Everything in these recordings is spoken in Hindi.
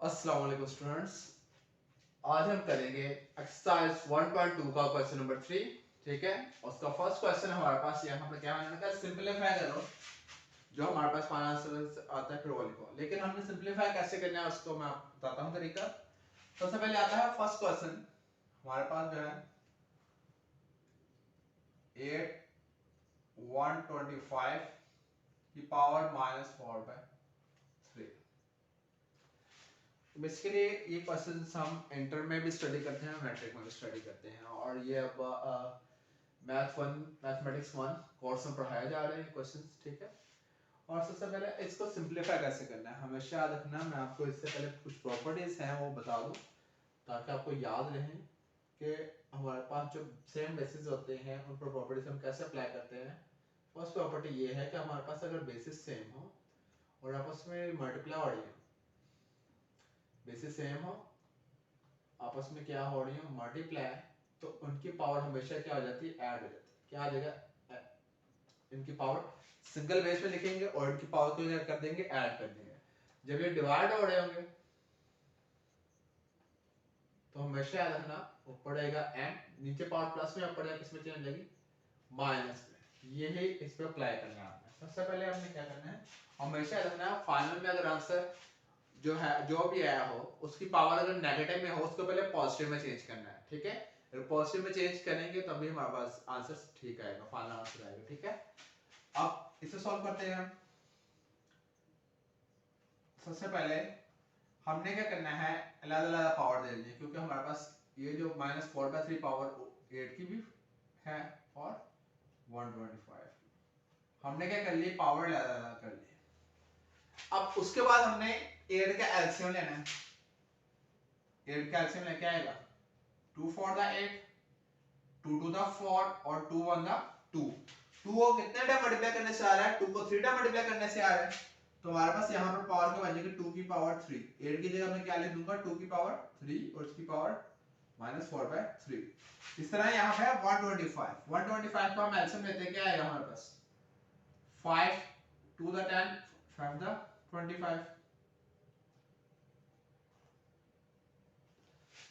अस्सलाम वालेकुम स्टूडेंट्स। आज हम करेंगे एक्सरसाइज 1.2 का क्वेश्चन नंबर 3। ठीक है, उसका फर्स्ट क्वेश्चन हमारे पास यहाँ पे क्या है, सिंपलीफाई करो जो हमारे पास फाइनल आंसर आता है फिर वो लिखो। लेकिन हमने सिंपलीफाई कैसे करना है उसको मैं आपको बताता हूँ तरीका। सबसे पहले आता है फर्स्ट क्वेश्चन हमारे पास जो है 8 125 की पावर -4/3। बेसिकली ये क्वेश्चन हम इंटर में भी स्टडी करते हैं, मैट्रिक में भी स्टडी करते हैं, और ये अब मैथमेटिक्स 1 कोर्स में पढ़ाया जा रहा है क्वेश्चंस। ठीक है, और सबसे पहले इसको सिंपलीफाई कैसे करना है हमेशा याद रखना। मैं आपको इससे पहले कुछ प्रॉपर्टीज हैं वो बता दूं ताकि आपको याद रहे कि हमारे पास जो सेम बेसिस होते हैं उन पर प्रॉपर्टीज हम कैसे अप्लाई करते हैं। फर्स्ट प्रॉपर्टी ये है कि हमारे पास अगर बेसिस सेम हो और आपस में मल्टीप्लाई हो रही है, बेसिस सेम हो आपस में क्या हो रही है मल्टीप्लाई, तो उनकी पावर हमेशा क्या हो जाती है, ऐड हो जाती है। क्या आ जाएगा, इनकी पावर सिंगल बेस में लिखेंगे और इनकी पावर को क्या कर देंगे, ऐड कर देंगे। जब ये डिवाइड हो रहे होंगे तो हमेशा याद रखना ऊपर रहेगा एन, नीचे पावर प्लस में, ऊपर किस में चेंज जाएगी, माइनस में। ये ही इस पे अप्लाई करना है आपने। सबसे पहले हमने क्या करना है, हमेशा याद रखना फाइनल में अगर आंसर जो है जो भी आया हो उसकी पावर अगर नेगेटिव में हो उसको पहले पॉजिटिव में चेंज करना है। ठीक है, अगर पॉजिटिव में चेंज करेंगे तभी हमारे पास आंसर ठीक आएगा, फाइनल आंसर आएगा। ठीक है, अब इसे सॉल्व करते हैं हम। सबसे पहले हमने क्या करना है, अलग अलग पावर दे देनी है, क्योंकि हमारे पास ये जो -4/3 पावर 8 की भी है और 125 हमने क्या कर ली, पावर अलग अलग कर ली। अब उसके बाद हमने 8 का एलसीएम लेना है। 8 का एलसीएम लेके आएगा 2 4 द 8, 2 2 द 4 और 2 1 द 2। 2 को कितने टाइम मल्टीप्लाई करने से आ रहा है, 2 को 3 टाइम मल्टीप्लाई करने से आ रहा है। तो हमारे पास यहाँ पर पावर क्या बन जाएगी, 2 की पावर 3। 8 की जगह मैं क्या लिख दूंगा, 2 की पावर 3 और इसकी पावर -4/3। इस तरह यहाँ पे 125 का हम एलसीएम लेते हैं, क्या आएगा हमारे पास 5 2 द 10 5 द 25।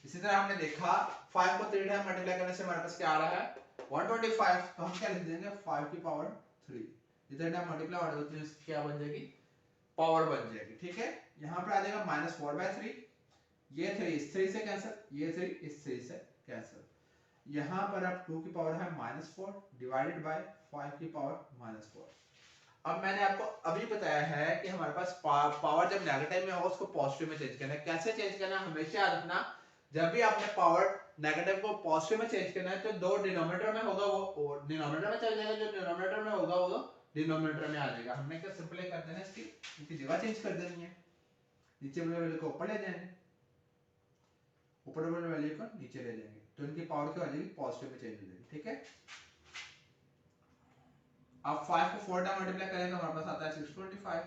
इसी तरह हमने देखा 5 को 3 टाइम मल्टीप्लाई करने से हमारे पास क्या आ रहा है 125। तो हम क्या लिख देंगे 5 की पावर 3। जितने टाइम मल्टीप्लाई हो रहा है उसकी क्या बन जाएगी, पावर बन जाएगी। ठीक है, यहाँ पर आ जाएगा -4/3, ये 3 इस 3 से कैंसिल, ये 3 इस 3 से कैंसिल। यहाँ पर अब 2 की पावर है -4 डिवाइडेड बाय 5 की पावर -4। अब मैंने आपको अभी बताया है कि हमारे पास पावर जब नेगेटिव में हो उसको पॉजिटिव में चेंज करना है। कैसे चेंज करना है हमेशा याद रखना, जब भी आपने पावर नेगेटिव को पॉजिटिव में चेंज करना है तो दो डिनोमिनेटर में होगा वो डिनोमिनेटर में चल जाएगा, जो डिनोमिनेटर में होगा वो डिनोमिनेटर में आ जाएगा। हमने क्या सिंपली कर देना है, इसकी जगह चेंज कर देनी है, नीचे वाले वैल्यू को ऊपर ले जाएंगे, ऊपर वाले वैल्यू को नीचे ले जाएंगे, तो इनकी पावर क्या हो जाएगी, पॉजिटिव में चेंज हो जाएगी। ठीक है, अब 5 को 4 टाइम मल्टीप्लाई करें तो हमारे पास आता है 625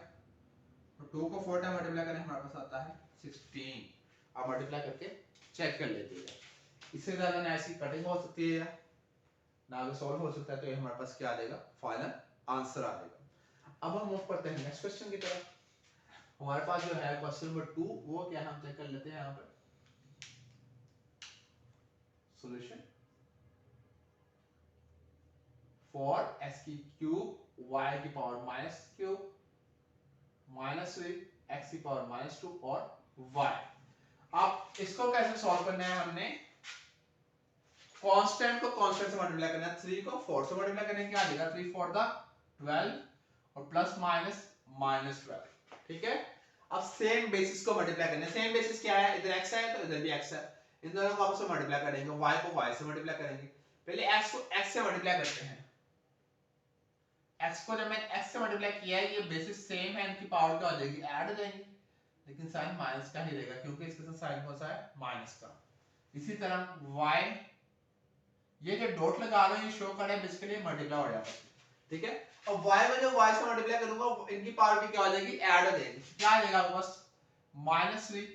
और 2 को 4 टाइम मल्टीप्लाई करें हमारे पास आता है 16। आप मल्टीप्लाई करके चेक कर लीजिएगा। इससे ज्यादा ना ऐसी कटिंग हो सकती है ना आगे सॉल्व हो सकता है, तो ये हमारे पास क्या आ जाएगा, फाइनल आंसर आ जाएगा। अब हम मूव करते हैं नेक्स्ट क्वेश्चन की तरफ। हमारे पास जो है क्वेश्चन नंबर 2, वो क्या हम चेक कर लेते हैं यहाँ पर सॉल्यूशन। फॉर x की क्यूब y की पावर -क्यूब -3 x की पावर -2 और y। अब इसको कैसे सॉल्व करना है, हमने कांस्टेंट को कांस्टेंट से मल्टीप्लाई करना है। 3 को 4 से मल्टीप्लाई करने क्या आ जाएगा, 3 4 द 12 और प्लस माइनस -12। ठीक है, अब सेम बेसिस को मल्टीप्लाई करना है। सेम बेसिस क्या है, इधर x है तो इधर भी x है, इन दोनों को आपस में मल्टीप्लाई करेंगे, y को y से मल्टीप्लाई करेंगे। पहले x को x से मल्टीप्लाई करते हैं। x को जब मैंने x से मल्टीप्लाई किया है, ये बेसिस सेम है, इनकी पावर क्या हो जाएगी, ऐड हो जाएंगी, लेकिन साइन माइनस का ही रहेगा क्योंकि इसके साथ साइन कौन सा है, माइनस का। इसी तरह y, ये जो डॉट लगा रहा हूं ये शो कर रहा है बेसिकली मल्टीप्लाई हो जाएगा। ठीक है, और y में जो y से मल्टीप्लाई करूंगा इनकी पावर भी क्या हो जाएगी, ऐड हो जाएगी। क्या आ जाएगा आपके पास -3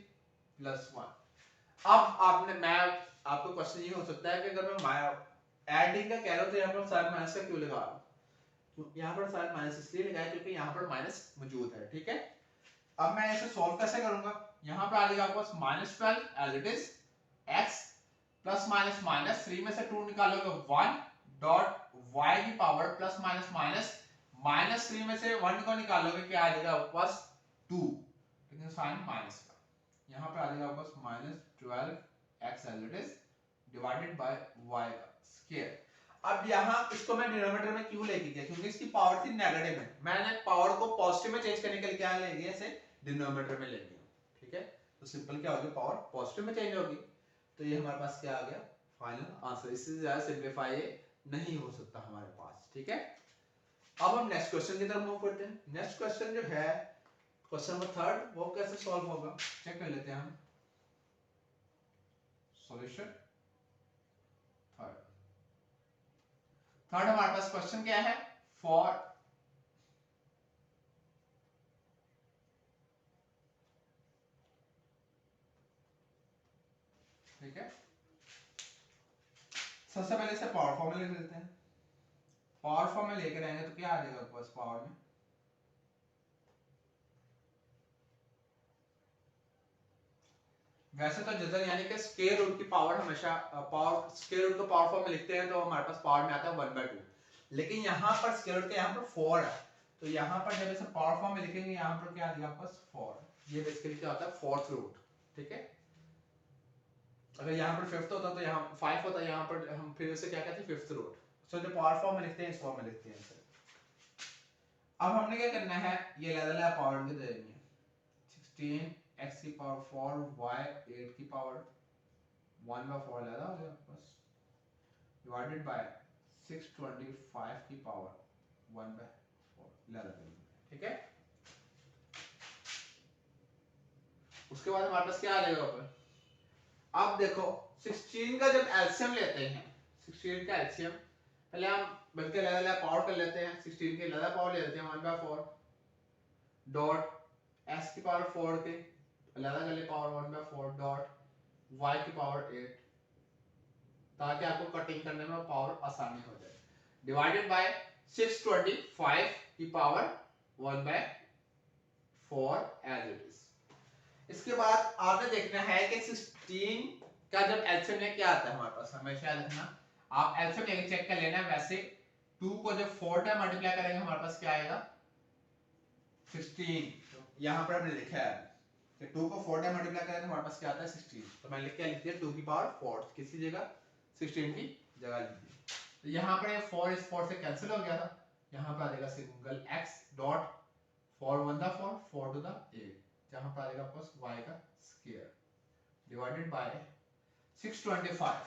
+ 1। अब आपने मैं आपको क्वेश्चन ये हो सकता है कि अगर मैं ऐडिंग का कह रहा हूं तो यहां पर साइन माइनस का क्यों लगा रहा हूं, तो यहां पर साइन माइनस इसलिए लगाया क्योंकि यहां पर माइनस मौजूद है। ठीक है, अब मैं इसे सॉल्व कैसे करूंगा, यहाँ पे आ जाएगा आपके पास -12 as it is x plus minus minus 3 में से 2 निकालोगे 1 डॉट y की power plus minus minus minus 3 में से 1 को निकालोगे क्या आ जाएगा आपके पास 2, लेकिन साइन माइनस का, यहाँ पे आ जाएगा आपके पास -12x as it is divided by y का स्क्वायर। अब यहाँ इसको मैं डिनोमिनेटर में क्यों लेके गया, क्योंकि इसकी पावर थी नेगेटिव में, मैंने पावर को पॉजिटिव में चेंज करने के लिए क्या ले गया, इसे डिनोमिनेटर में ले गया, ठीक है। तो सिंपल क्या हो गया, पावर पॉजिटिव में चेंज होगी, तो ये हमारे पास क्या आ गया फाइनल आंसर। इससे ज्यादा सिंपलीफाई नहीं हो सकता हमारे पास, ठीक है। अब हम नेक्स्ट क्वेश्चन की तरफ मूव करते हैं। नेक्स्ट क्वेश्चन जो है क्वेश्चन नंबर 3, वो कैसे सॉल्व होगा चेक कर लेते हैं हम। सॉल्यूशन थर्ड हमारे पास क्वेश्चन क्या है, फॉर ठीक है। सबसे पहले से पावर फॉर्मूला लिख लेते हैं। पावर फॉर्मूला लेकर आएंगे तो क्या आ जाएगा आपके पास पावर में, वैसे तो जजर यानी कि स्क्वायर रूट की पावर हमेशा पावर स्क्वायर रूट को पावर फॉर्म में लिखते हैं तो हमारे पास पावर में आता है 1/2, लेकिन यहाँ पर स्क्वायर रूट के यहाँ पर 4 है, तो यहाँ पर जब इसे पावर फॉर्म में लिखेंगे यहाँ पर क्या आ जाएगा आपके पास 4, ये बेसिकली क्या होता है फोर्थ रूट, ठीक है। अगर यहाँ पर फिफ्थ होता तो यहाँ 5 होता, यहाँ पर हम फिर उसे क्या कहते हैं फिफ्थ रूट, सो जो पावर फॉर्म में लिखते हैं इस फॉर्म में लिखते हैं। अब हमने क्या करना है, ये लेवल है पावर के दे देंगे 16x की पावर 4 y 8 की पावर 1/4 लेना हो गया बस, डिवाइडेड बाय 625 की पावर 1/4 ले लेंगे, ठीक है। उसके बाद हमारे पास क्या आ जाएगा ऊपर, अब देखो 16 का जब एलसीएम लेते हैं, 16 का एलसीएम पहले हम बल्कि लेवल पावर कर लेते हैं, 16 के लेवल पावर ले लेते हैं 1/4 डॉट s की पावर 4 के लेवल कर ले पावर 1/4 डॉट y की पावर 8, ताकि आपको कटिंग करने में पावर आसानी हो जाए, डिवाइडेड बाय 625 की पावर 1/4 एज इट इज। इसके बाद आपने देखना है कि 16 का जब एलसीएम में क्या आता है हमारे पास, हमेशा देखना आप एलसीएम लेके चेक कर लेना। वैसे 2 को जब 4 टाइम मल्टीप्लाई करेंगे हमारे पास क्या आएगा 16, यहां पर हमने लिखा है कि 2 को 4 टाइम मल्टीप्लाई करें तो हमारे पास क्या आता है 16, तो मैंने लिख दिया 2 की पावर 4 किसी जगह 16 की जगह लिख दी, तो यहां पर ये 4 इस 4 से कैंसिल हो गया था, यहां पर आ जाएगा single x dot 4 1 the 4 4 to the 8, जहां पर आ जाएगा आपको y का स्क्वायर डिवाइडेड बाय 625,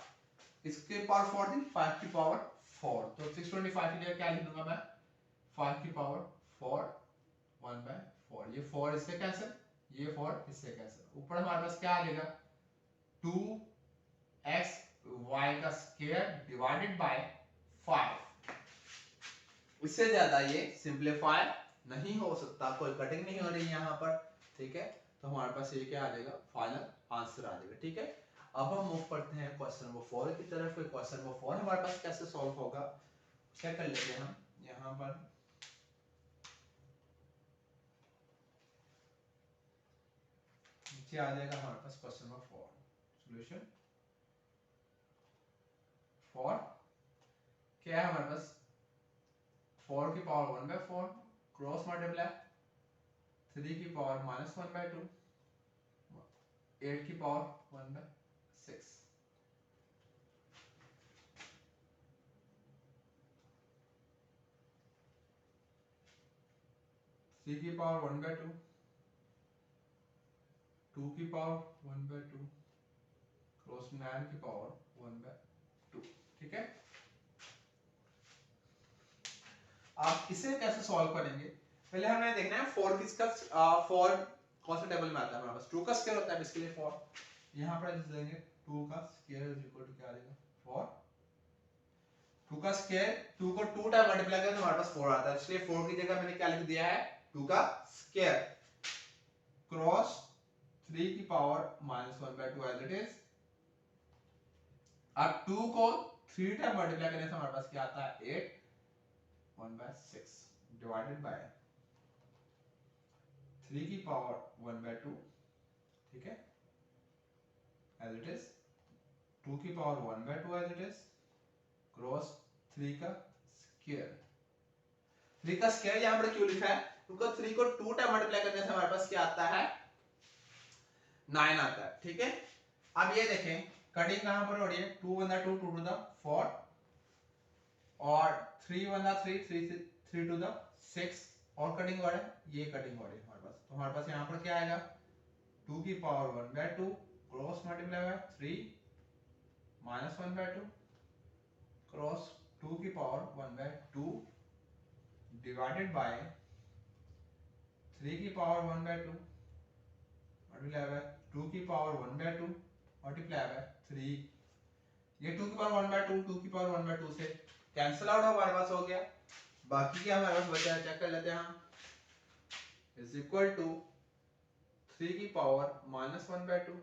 इसके पावर 4 थी 5 की पावर 4, तो 625 की जगह क्या लिख दूंगा मैं 5 की पावर 4 1/4, ये 4 इससे कैंसिल, ये 4 इससे कैंसिल, ऊपर हमारे पास क्या आ जाएगा 2x y का स्क्वायर डिवाइडेड बाय 5, इससे ज्यादा ये सिंपलीफाई नहीं हो सकता, कोई कटिंग नहीं हो रही यहाँ पर, ठीक है। तो हमारे पास ये क्या आ जाएगा फाइनल आंसर आ जाएगा, ठीक है। अब हम मूव करते हैं क्वेश्चन नंबर 4 की तरफ। क्वेश्चन नंबर 4 हमारे पास कैसे सॉल्व होगा चेक कर लेते हैं हम। यहाँ पर नीचे आ जाएगा हमारे पास क्वेश्चन नंबर 4, सॉल्यूशन 4 क्या है हमारे पास 4 की पावर 1/4 क्रॉस मल्टीप्लाई 3 की पावर -1/2 8 की पावर 1/6, c की पावर 1/2 2 की पावर 1/2 क्रॉस 9 की पावर 1/2, ठीक है। आप इसे कैसे सॉल्व करेंगे, पहले हमें देखना है 4 किसका 4 कौन सा टेबल में आता है हमारे पास 2 का स्क्वायर होता है, इसके लिए 4 यहां पर लिख देंगे 2 का स्क्वायर इज इक्वल टू क्या आ जाएगा 4, 2 का स्क्वायर 2 को 2 टाइम मल्टीप्लाई करें तो हमारे पास 4 आता है, इसलिए 4 की जगह मैंने क्या लिख दिया है 2 का स्क्वायर क्रॉस 3 की पावर -1/2 एज इट इज। अब 2 को 3 टाइम मल्टीप्लाई करने से हमारे पास क्या आता है 8 1/6 डिवाइडेड बाय 3 की पावर 1/2, ठीक है, एज इट इज 2 की power 1/2 as it is cross 3 का स्क्वायर। 3 का स्क्वायर यहां पर क्यों लिखा है? क्योंकि 3 को 2 टाइम मल्टीप्लाई करने से हमारे पास क्या आता है? 9 आता है, ठीक है। अब ये देखें कटिंग कहां पर हो रही है? 2 1 2 2 टू द 4 और 3 1 3 3 टू द 6 और कटिंग हो रहा है, ये कटिंग हो रही है हमारे पास। तो हमारे पास यहां पर क्या आएगा? 2 की power 1/2 cross multiply by 3 minus 1/2 cross 2 की पावर 1/2 डिवाइडेड बाय 3 की पावर 1/2 मल्टीप्लाई बाय 2 की पावर 1/2 मल्टीप्लाई बाय 3। ये 2 की पावर 1/2 2 की पावर 1/2 से कैंसिल आउट हमारे पास हो गया। बाकी क्या हमारे पास बचा है चेक कर लेते हैं हम। इज इक्वल टू 3 की पावर माइनस 1/2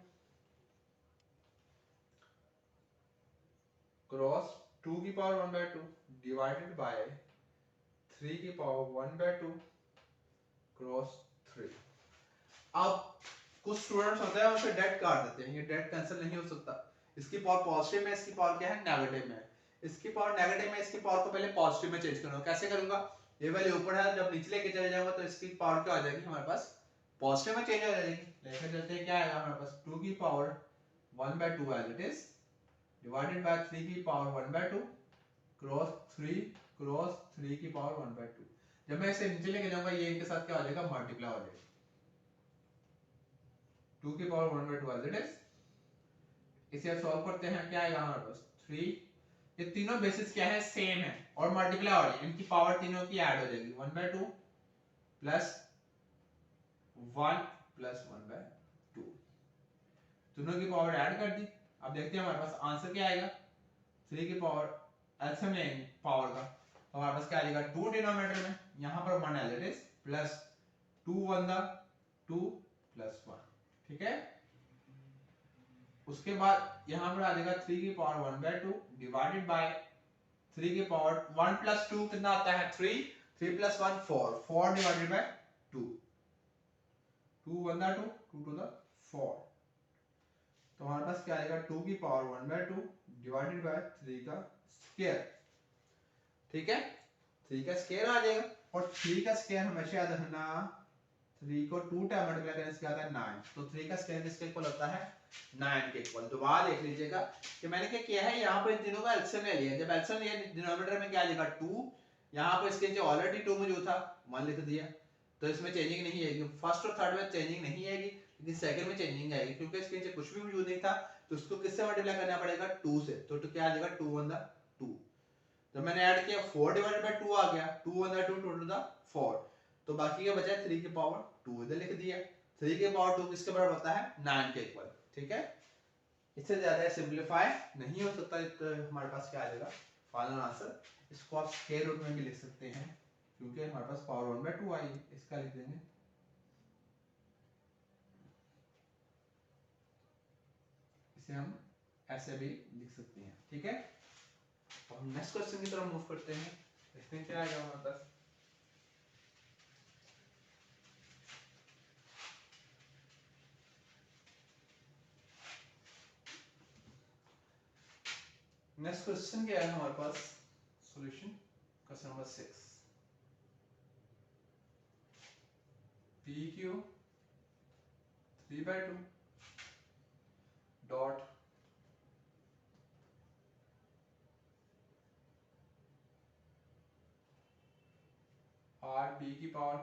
क्रॉस 2 की पावर 1/2 डिवाइडेड बाय 3 की पावर 1/2 क्रॉस 3। अब कुछ स्टूडेंट्स होते हैं उसे डेट काट देते हैं, ये डेट कैंसिल नहीं हो सकता। इसकी पावर पॉजिटिव में, इसकी पावर क्या है? नेगेटिव में। इसकी पावर नेगेटिव में, इसकी पावर को पहले पॉजिटिव में चेंज करूंगा। कैसे करूंगा? ये वैल्यू ऊपर है, जब नीचे लेके चले जाऊंगा तो इसकी पावर क्या हो जाएगी हमारे पास? पॉजिटिव में चेंज हो जाएगी। लेकर चलते हैं, क्या आएगा हमारे पास? 2 की power 1/2 as it is divided by 3 की पावर 1/2 क्रॉस 3 की पावर 1/2। जब मैं इसे नीचे लेके जाऊंगा ये इनके साथ क्या हो जाएगा? मल्टीप्लाई हो जाएगा। 2 की पावर 1/2 एज इट इज। इसे अब सॉल्व करते हैं, क्या आएगा हमारे पास? 3। ये तीनों बेसिस क्या है? सेम है और मल्टीप्लाई हो रही है, इनकी पावर तीनों की ऐड हो जाएगी। 1/2 प्लस 1 प्लस 1/2, दोनों की पावर ऐड कर दी। अब देखते हैं हमारे पास आंसर क्या आएगा। 3 की पावर एलसीएम लेंगे पावर का, तो हमारे पास क्या आएगा? 2 डिनोमिनेटर में, यहां पर 1 as it is plus 2 1 2 plus 1, ठीक है। उसके बाद यहां पर आ जाएगा 3 की पावर 1/2 डिवाइडेड बाय 3 की पावर 1 प्लस 2 कितना आता है? 3 3 plus 1 4 4 divided by 2 2 1 2 2 to the 4। तो हमारे पास क्या आएगा? 2 की पावर 1/2 डिवाइडेड बाय 3 का स्क्वायर, ठीक है। 3 का स्क्वायर आ जाएगा और 3 का स्क्वायर हमेशा याद रखना, 3 को 2 टाइम मल्टीप्लाई करने से क्या आता है? 9। तो 3 का स्क्वायर किसके इक्वल होता है? 9 के इक्वल। दोबारा देख लीजिएगा कि मैंने क्या किया है, यहाँ पर इन तीनों का एलसीएम ले लिया। जब एलसीएम लिया डिनोमिनेटर में क्या आ जाएगा? 2। यहाँ पर इसके नीचे ऑलरेडी 2 मौजूद था, 1 लिख दिया, तो इसमें चेंजिंग नहीं आएगी। फर्स्ट और थर्ड में चेंजिंग नहीं आएगी, लेकिन सेकंड में चेंजिंग आएगी, क्योंकि इसके नीचे कुछ भी मौजूद नहीं था। तो उसको किससे मल्टीप्लाई करना पड़ेगा? 2 से। तो क्या आ जाएगा? 2 1 2। तो मैंने ऐड किया 4 डिवाइडेड बाय 2 आ गया, 2 1 2 2 टू द 4। तो बाकी का बचा 3 की पावर 2 इधर लिख दिया। 3 की पावर 2 किसके बराबर होता है? 9 के इक्वल, ठीक है। इससे ज्यादा सिंपलीफाई नहीं हो सकता। तो हमारे पास क्या आ जाएगा फाइनल आंसर? इसको आप स्क्वायर रूट में भी लिख सकते हैं, क्योंकि हमारे पास पावर 1/2 आई है। इसका लिख देंगे, इसे हम ऐसे भी लिख सकते हैं, ठीक है। तो हम नेक्स्ट क्वेश्चन की तरफ मूव करते हैं, देखते हैं क्या आएगा हमारे पास। नेक्स्ट क्वेश्चन क्या है हमारे पास? Solution question number 6। PQ 3/2 dot RP की पावर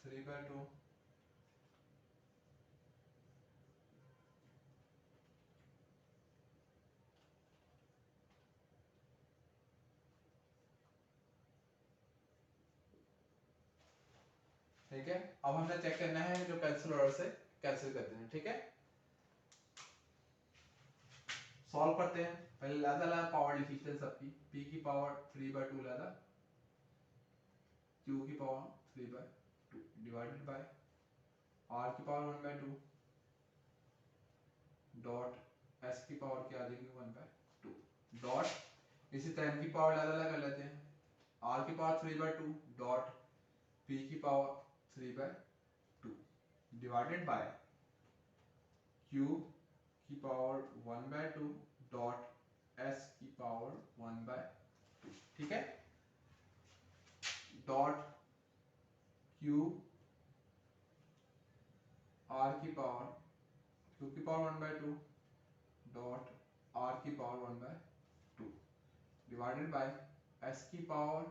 3/2 ठीक है। अब हमने चेक करना है जो कैंसिल ऑर्डर से कैंसिल कर देना, ठीक है। सॉल्व करते हैं। पहले अलग-अलग पावर लिखते हैं सबकी। P की पावर 3/2 लादा, Q की पावर 3/2 डिवाइडेड बाय R की पावर 1/2 डॉट S की पावर क्या आ जाएगी? 1/2 डॉट इसी तरह की पावर अलग-अलग कर लेते हैं। R की पावर 3/2 डॉट P की पावर 3/2 डिवाइडेड बाय q की पावर 1/2 डॉट s की पावर 1/2, ठीक है, डॉट q r की पावर q की पावर 1/2 डॉट r की पावर 1/2 डिवाइडेड बाय s की पावर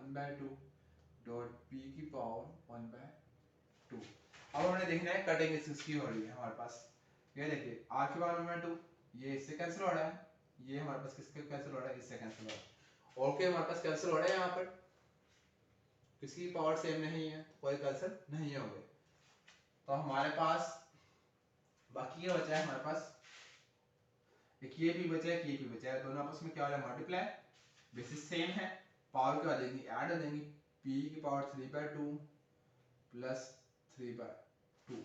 1/2 डॉट p की पावर 1/2। अब हमने देखना है कटिंग किसकी हो रही है हमारे पास। ये देखिए r की पावर 1/2 ये इससे कैंसिल हो रहा है, ये हमारे पास किससे कैंसिल हो रहा है, इससे कैंसिल हो रहा है। ओके हमारे पास कैंसिल हो रहा है, यहाँ पर किसी की पावर सेम नहीं है तो कोई कैंसिल नहीं होंगे। तो हमारे पास बाकी ये बचा है, हमारे पास एक ये भी बचा है, एक ये भी बचा है, दोनों आपस में क्या हो रहा है, मल्टीप्लाई, बेसिस सेम है, पावर क्या हो जाएगी, ऐड हो जाएंगी, p की पावर 3/2 प्लस 3/2,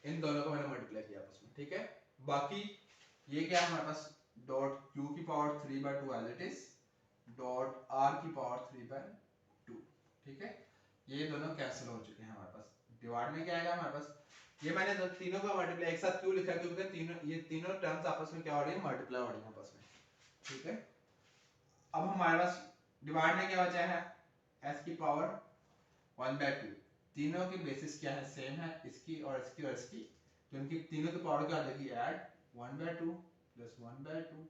इन दोनों को मैंने मल्टीप्लाई किया आपस में, ठीक है। बाकी ये क्या है हमारे पास, डॉट q की power 3/2 as it is dot r की पावर 3/2, ठीक है। ये दोनों कैंसिल हो चुके हैं हमारे पास। डिवाइड में क्या आएगा हमारे पास, ये मैंने तो तीनों का मल्टीप्लाई एक साथ क्यों लिखा, क्योंकि तीनों ये तीनों टर्म्स आपस में क्या हो रही है, मल्टीप्लाई हो रही है आपस में, ठीक है। अब हमारे पास डिवाइड में क्या बचा है, s की पावर 1/2, तीनों की बेसिस क्या है, सेम है, इसकी और इसकी और इसकी, तो इनकी तीनों की पावर क्या आ जाएगी, ऐड 1/2 प्लस 1/2।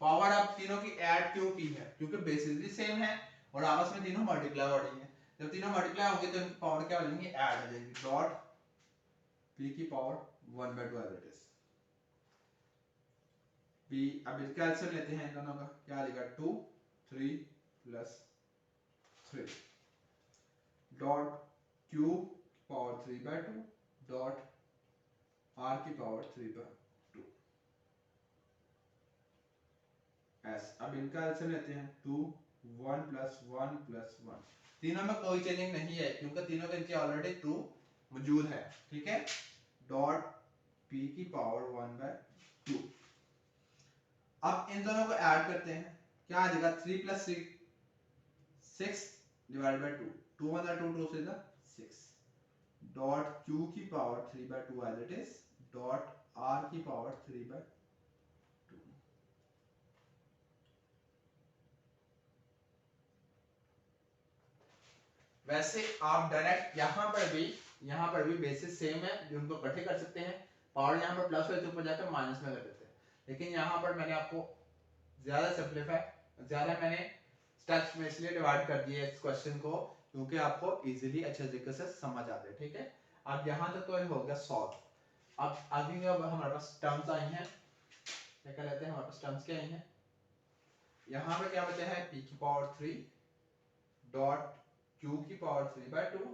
पावर अब तीनों की ऐड क्यों की है, क्योंकि बेसिस भी सेम है और आपस में तीनों मल्टीप्लाई हो रही है। जब तीनों मल्टीप्लाई होंगे तो इनकी पावर क्या हो जाएंगी, ऐड हो जाएंगी, डॉट p की power 1/2 as it is p। अब इसका आंसर लेते हैं, दोनों का क्या आएगा, 2 3 plus 3 dot q power 3/2 dot r की पावर 3/2 s। अब इनका आंसर लेते हैं, 2 1 प्लस 1 प्लस 1, तीनों में कोई चेंजिंग नहीं है क्योंकि तीनों के नीचे ऑलरेडी 2 मौजूद है, ठीक है, डॉट p की पावर 1/2। अब इन दोनों को ऐड करते हैं, क्या आ जाएगा, 3 प्लस 3 6 डिवाइड बाय 2, 2 1 2 2 से 6 डॉट q की power 3/2 as it is dot r की पावर 3/2। वैसे आप डायरेक्ट यहाँ पर भी बेसिस सेम है, उनको इकट्ठे कर सकते हैं, पावर यहाँ पर प्लस हो तो ऊपर जाकर माइनस में कर देते हैं, लेकिन यहाँ पर मैंने आपको ज्यादा सिंपलीफाई, ज्यादा मैंने स्टेप्स में इसलिए डिवाइड कर दिए इस क्वेश्चन को क्योंकि आपको इजीली अच्छे तरीके से समझ आते हैं, ठीक है। अब यहाँ तक तो हो गया सॉल्व। अब आगे अब हमारे पास टर्म्स आई हैं, क्या कर लेते हैं, हमारे पास टर्म्स क्या आई हैं, यहाँ पे क्या बचा है, p की पावर 3 डॉट q की पावर 3/2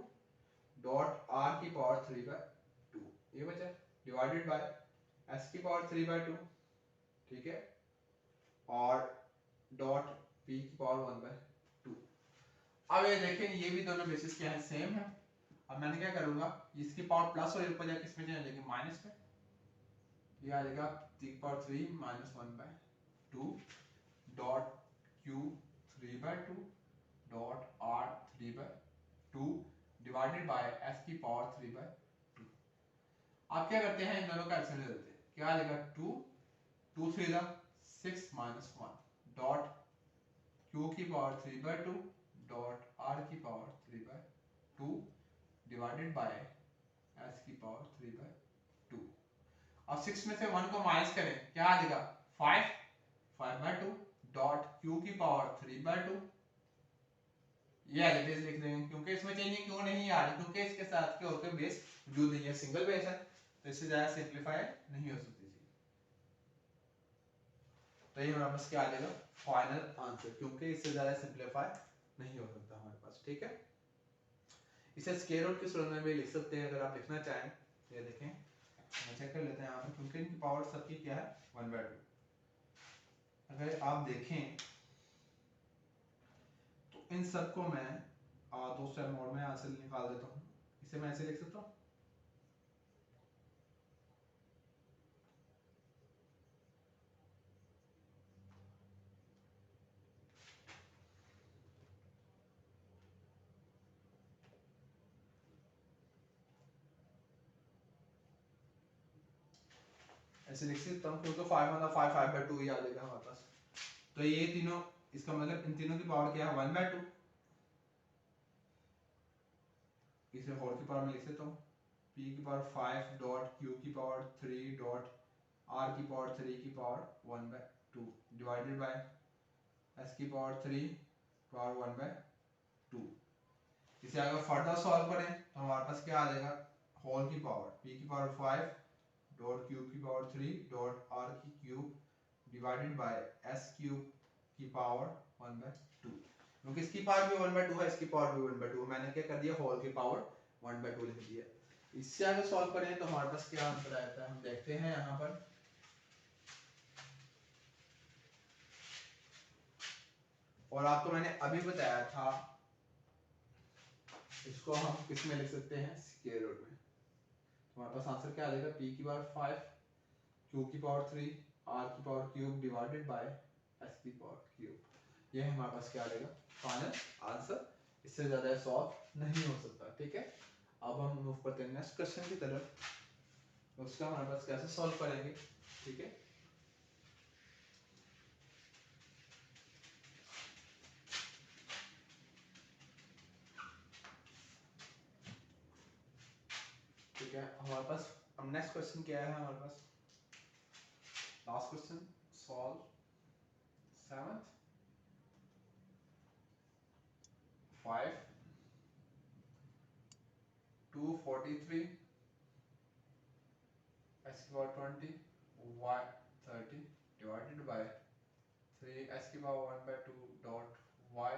डॉट r की पावर 3/2, ये बचा, डिवाइडेड बाय s की पावर 3/2, ठीक है, और डॉट p की पावर 1/2। अब ये देखें ये भी दोनों बेसिस क्या है, सेम है। अब मैंने क्या करूंगा, इसकी पावर प्लस और ऊपर जाके इसमें चले जाएगी माइनस में, ये आ जाएगा 3 minus 1/2 dot q 3/2 dot r 3/2 divided by s की पावर 3/2। आप क्या करते हैं, इन दोनों का एलसीएम ले लेते हैं, क्या आ जाएगा, 2 2 3 6 माइनस 1 डॉट q की पावर 3/2 डॉट r की पावर 3/2 डिवाइडेड बाय s की पावर 3/2। अब 6 में से 1 को माइनस करें, क्या आ जाएगा, 5 5/2 डॉट q की पावर 3/2, ये एज इट इज लिख देंगे क्योंकि इसमें चेंजिंग क्यों नहीं आ रही, क्योंकि इसके साथ क्या होकर बेस वजूद नहीं है, सिंगल बेस है, तो इससे ज्यादा सिंपलीफाई नहीं हो सकती थी। तो ये हमारे पास क्या आ जाएगा, फाइनल आंसर, क्योंकि इससे ज्यादा सिंपलीफाई नहीं हो सकता हमारे पास, ठीक है। इसे स्क्वायर रूट की सूरत में भी लिख सकते हैं अगर आप लिखना चाहें। ये देखें, हम चेक कर लेते हैं यहाँ पर, क्योंकि इनकी पावर सबकी क्या है, 1/2। अगर आप देखें तो इन सबको मैं दो स्टेप मोड में आंसर निकाल देता हूँ। इसे मैं ऐसे लिख सकता हूँ, ऐसे लिख सकता हूँ क्योंकि 5/5 ही आ जाएगा हमारे पास। तो ये तीनों, इसका मतलब इन तीनों की पावर क्या है 1/2। इसे होल की पावर में लिख सकता हूँ p की पावर 5 डॉट q की पावर 3 डॉट r की पावर 3 की पावर 1/2 डिवाइडेड बाय s की पावर 3 पावर 1/2। इसे अगर फर्दर सॉल्व करें तो हमारे पास क्या आ जाएगा, होल की पावर p की पावर 5 डॉट q की पावर 3 डॉट r की cube divided by s cube की पावर 1/2। क्योंकि इसकी पावर भी 1/2 है, इसकी पावर भी 1/2, मैंने क्या कर दिया, होल की पावर 1/2 लिख दिया। इससे अगर सॉल्व करें तो हमारे पास क्या आंसर आता है, हम देखते हैं यहाँ पर। और आपको मैंने अभी बताया था, इसको हम किस में लिख सकते हैं, स्क्वायर रूट में। हमारे पास आंसर क्या आ जाएगा, p की पावर 5 q की पावर 3 r की power cube divided by s की पावर क्यूब। ये हमारे पास क्या आ जाएगा फाइनल आंसर। इससे ज्यादा सॉल्व नहीं हो सकता। ठीक है, अब हम मूव करते हैं नेक्स्ट क्वेश्चन की तरफ। तो उसका हमारे पास कैसे सॉल्व करेंगे। ठीक है, ठीक है, हमारे पास अब नेक्स्ट क्वेश्चन क्या है, हमारे पास last question solve 7th 5 243 s की power 20 y 30 divided by 3 s की पावर 1/2 डॉट y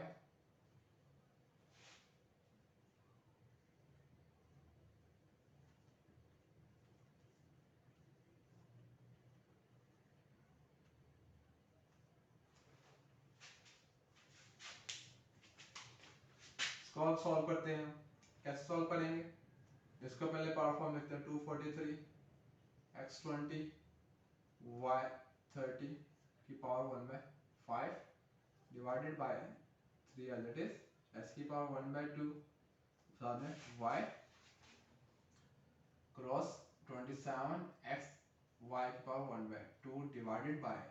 इसको अब सॉल्व करते हैं। कैसे सॉल्व करेंगे, इसको पहले पावर फॉर्म लिखते हैं 243 x 20 y 30 की power 1/5 divided by 3 as it is s की पावर 1/2 साथ में y क्रॉस 27 x y की पावर 1/2 डिवाइडेड बाय,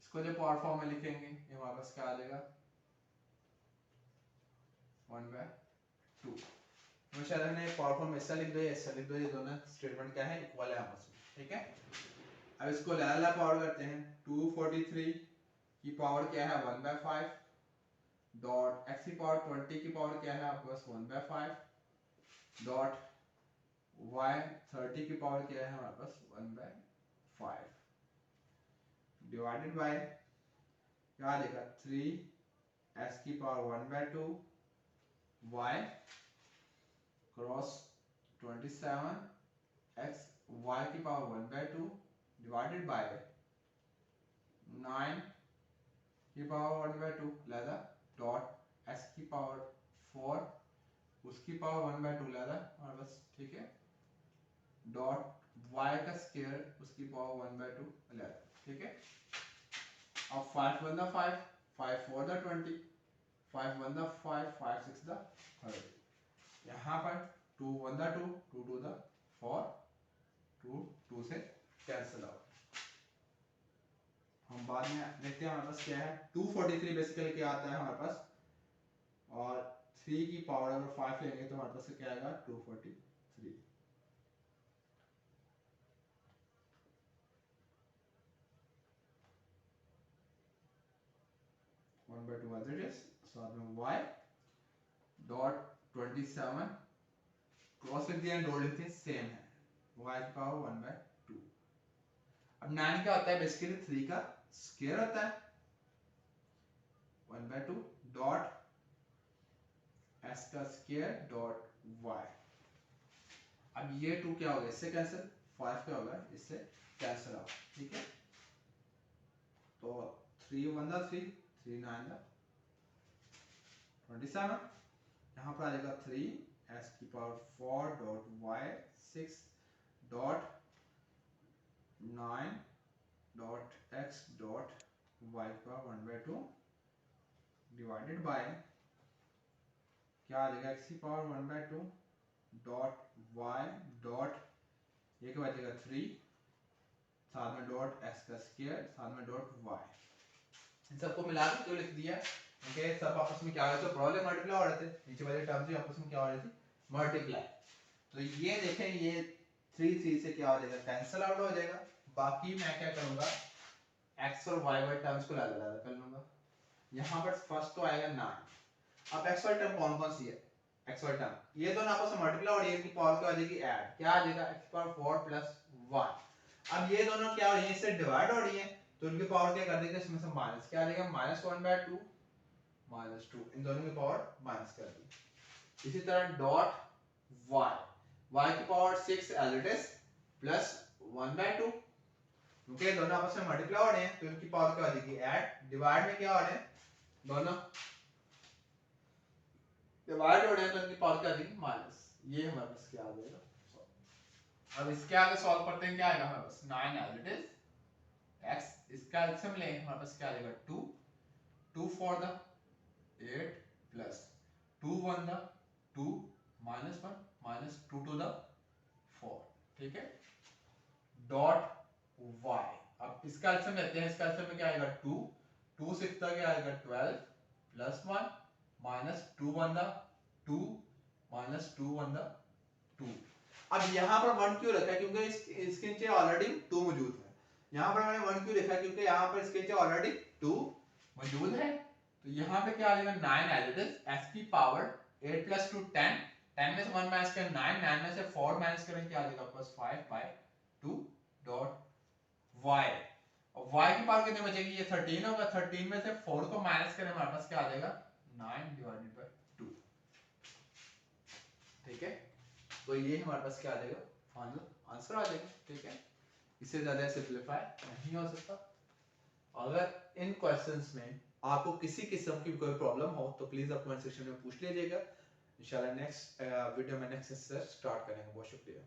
इसको जो पावर फॉर्म में लिखेंगे ये हमारे पास क्या आ जाएगा 1/2। तो शायद हमने पावर फॉर्म ऐसा लिख दो, ऐसा लिख दो, ये दोनों स्टेटमेंट क्या है, इक्वल है आपस में। ठीक है, अब इसको लाला पावर करते हैं। 243 की पावर क्या है 1/5 डॉट x की पावर 20 की पावर क्या है आपके पास 1/5 डॉट y 30 की पावर क्या है हमारे पास 1/5 डिवाइडेड बाय क्या आ जाएगा 3 s की power 1/2 y cross 27 x y की पावर 1/2 डिवाइडेड बाय 9 की पावर 1/2 लिहाजा डॉट s की पावर 4 उसकी पावर 1/2 लिहाजा और बस। ठीक है, डॉट y का स्क्वायर उसकी पावर 1/2 लिहाजा। ठीक है, अब 5 1 5 5 4 20 5 1 5 5 6 30, यहाँ पर 2 1 2 2 2 4 2 2 से कैंसिल आउट। हम बाद में देखते हैं हमारे पास क्या है। 243 बेसिकली क्या आता है हमारे पास, और 3 की पावर अगर 5 लेंगे तो हमारे पास क्या आएगा 243 1/2 as it is। साथ में y डॉट 27 क्रॉस लिख दिया, डॉट लिख दिया, सेम है y की पावर 1/2। अब 9 क्या होता है, बेसिकली 3 का स्क्वायर होता है 1/2 डॉट s का स्क्वायर डॉट y। अब ये 2 क्या होगा, इससे कैंसिल, 5 क्या होगा, इससे कैंसिल आउट। ठीक है, तो 3 1 3 3 9 27, यहाँ पर आ जाएगा 3 s की power 4 dot y 6 dot 9 dot x dot y की पावर 1/2 डिवाइडेड बाय क्या आ जाएगा x की पावर 1/2 डॉट y डॉट ये क्या बचेगा 3 साथ में डॉट x का स्क्वायर, साथ में डॉट y, इन सबको मिला के क्यों लिख दिया क्योंकि सब आपस में क्या हो रहे थे, प्रॉब्लम मल्टीप्लाई हो रहे थे, नीचे वाले टर्म्स भी आपस में क्या हो रही थी, मल्टीप्लाई। तो ये देखें ये 3 से क्या हो जाएगा, कैंसिल आउट हो जाएगा। बाकी मैं क्या करूंगा, x और y वाले टर्म्स को अलग कर लूंगा। यहाँ पर फर्स्ट तो आएगा 9। अब x वाली टर्म कौन कौन सी है, x वाली टर्म ये दोनों आपस में मल्टीप्लाई हो रही है, इनकी पावर क्या हो जाएगी, ऐड, क्या आ जाएगा x पावर 4 प्लस 1। अब ये दोनों क्या हो रही है, इससे डिवाइड हो रही है, तो इनकी पावर क्या कर देंगे, इसमें से माइनस, क्या आ जाएगा, -1/2 -2, इन दोनों की पावर माइनस कर दी। इसी तरह डॉट y, y की power 6 as it is plus 1/2, क्योंकि दोनों आपस में मल्टीप्लाई हो रहे हैं तो इनकी पावर क्या हो जाएगी, ऐड, डिवाइड में क्या हो रहे हैं, दोनों डिवाइड हो रहे हैं तो इनकी पावर क्या आ जाएगी, माइनस। ये हमारे पास क्या आ जाएगा। अब इसके आगे सॉल्व करते हैं, क्या आएगा हमारे पास, 9 एज इट इज x, इसका एलसीएम लेंगे, हमारे पास क्या आ जाएगा, 2 2 4 the 8 plus 2 1 the 2 -1 -2 to the 4, ठीक है, डॉट y। अब इसका एलसीएम लेते हैं, इसका एलसीएम में क्या आएगा, 2 2 6 तक क्या आएगा, 12 प्लस 1 -2 1 द 2 -2 1 द 2। अब यहाँ पर 1 क्यों रखा है, क्योंकि इसके नीचे ऑलरेडी 2 मौजूद है। यहाँ पर मैंने 1 क्यों लिखा है, क्योंकि यहाँ पर इसके नीचे ऑलरेडी 2 मौजूद है। तो यहाँ पे क्या आ जाएगा, 9 एज इट इज, x की पावर 8 प्लस 2 10, 10 में से 1 माइनस करें 9, 9 में से 4 माइनस करें क्या आ जाएगा, प्लस 5/2 डॉट y। और y की पावर कितनी बचेगी, ये 13 होगा, 13 में से 4 को माइनस करें हमारे पास क्या आ जाएगा, 9/2, ठीक है। तो ये हमारे पास क्या आ जाएगा, फाइनल आंसर आ जाएगा, ठीक है। इससे ज्यादा सिंपलीफाई नहीं हो सकता। अगर इन क्वेश्चंस में आपको किसी किस्म की कोई प्रॉब्लम हो तो प्लीज आप कमेंट सेक्शन में पूछ लीजिएगा। इंशाल्लाह नेक्स्ट वीडियो में नेक्स्ट स्टार्ट करेंगे। बहुत शुक्रिया।